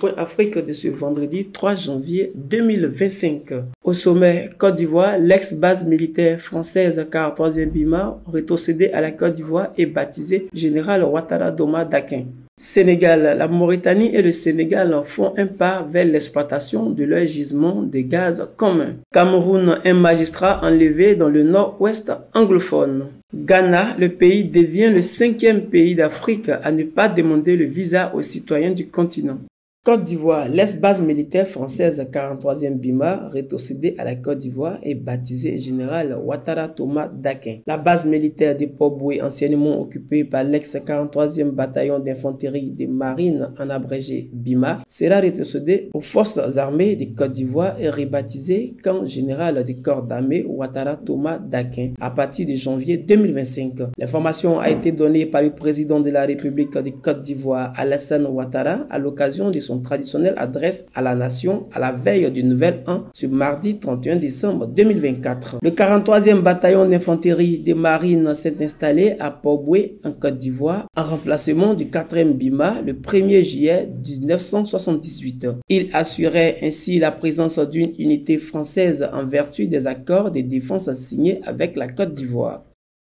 Point Afrique de ce vendredi 3 janvier 2025. Au sommet Côte d'Ivoire, l'ex-base militaire française 43e BIMA, rétrocédée à la Côte d'Ivoire et baptisée Général Ouattara Doma Dakin. Sénégal, la Mauritanie et le Sénégal font un pas vers l'exploitation de leurs gisements de gaz communs. Cameroun, un magistrat enlevé dans le nord-ouest anglophone. Ghana, le pays devient le 5e pays d'Afrique à ne pas demander le visa aux citoyens du continent. Côte d'Ivoire, l'ex-base militaire française 43e BIMA, rétrocédée à la Côte d'Ivoire et baptisée Général Ouattara Doma Dakin. La base militaire de Port-Boué, anciennement occupée par l'ex-43e bataillon d'infanterie des marines en abrégé BIMA, sera rétrocédée aux forces armées de Côte d'Ivoire et rebaptisée Camp Général des corps d'armée Ouattara Doma Dakin à partir de janvier 2025. L'information a été donnée par le président de la République de Côte d'Ivoire, Alassane Ouattara, à l'occasion de son traditionnelle adresse à la nation à la veille du Nouvel An ce mardi 31 décembre 2024. Le 43e bataillon d'infanterie des marines s'est installé à Port-Boué en Côte d'Ivoire en remplacement du 4e BIMA le 1er juillet 1978. Il assurait ainsi la présence d'une unité française en vertu des accords de défense signés avec la Côte d'Ivoire.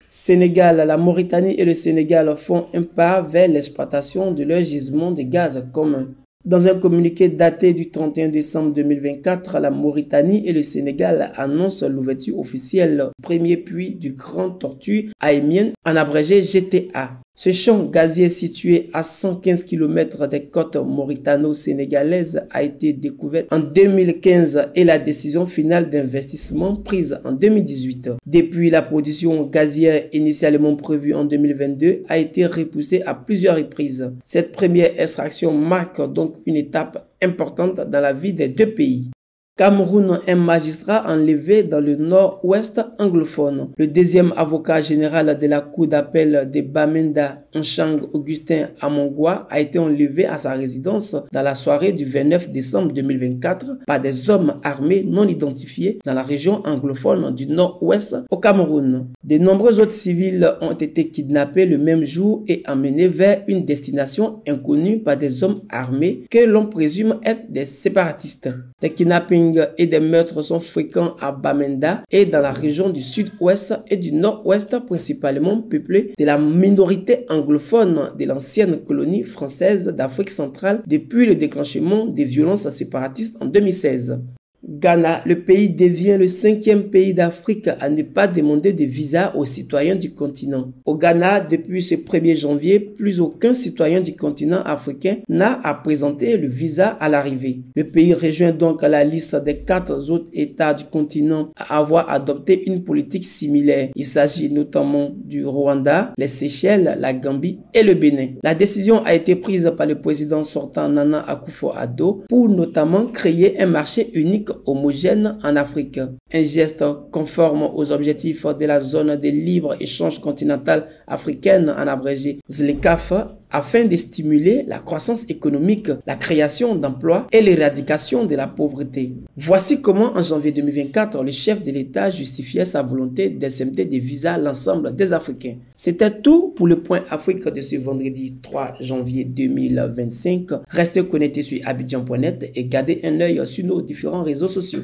Sénégal, la Mauritanie et le Sénégal font un pas vers l'exploitation de leurs gisements de gaz communs. Dans un communiqué daté du 31 décembre 2024, la Mauritanie et le Sénégal annoncent l'ouverture officielle du premier puits du Grand Tortue à Émienne, en abrégé GTA. Ce champ gazier situé à 115 km des côtes mauritano-sénégalaises a été découvert en 2015 et la décision finale d'investissement prise en 2018. Depuis, la production gazière initialement prévue en 2022 a été repoussée à plusieurs reprises. Cette première extraction marque donc une étape importante dans la vie des deux pays. Cameroun, un magistrat enlevé dans le nord-ouest anglophone. Le deuxième avocat général de la cour d'appel de Bamenda, Nchang Augustin Amongwa, a été enlevé à sa résidence dans la soirée du 29 décembre 2024 par des hommes armés non identifiés dans la région anglophone du nord-ouest au Cameroun. De nombreux autres civils ont été kidnappés le même jour et emmenés vers une destination inconnue par des hommes armés que l'on présume être des séparatistes. Des kidnappings et des meurtres sont fréquents à Bamenda et dans la région du sud-ouest et du nord-ouest, principalement peuplée de la minorité anglophone de l'ancienne colonie française d'Afrique centrale depuis le déclenchement des violences séparatistes en 2016. Ghana, le pays devient le 5e pays d'Afrique à ne pas demander de visa aux citoyens du continent. Au Ghana, depuis ce 1er janvier, plus aucun citoyen du continent africain n'a à présenter le visa à l'arrivée. Le pays rejoint donc la liste des 4 autres États du continent à avoir adopté une politique similaire. Il s'agit notamment du Rwanda, les Seychelles, la Gambie et le Bénin. La décision a été prise par le président sortant Nana Akufo-Addo pour notamment créer un marché unique homogène en Afrique. Un geste conforme aux objectifs de la zone de libre-échange continentale africaine en abrégé ZLECAf, afin de stimuler la croissance économique, la création d'emplois et l'éradication de la pauvreté. Voici comment en janvier 2024, le chef de l'État justifiait sa volonté d'exempter des visas à l'ensemble des Africains. C'était tout pour le Point Afrique de ce vendredi 3 janvier 2025. Restez connectés sur abidjan.net et gardez un œil sur nos différents réseaux sociaux.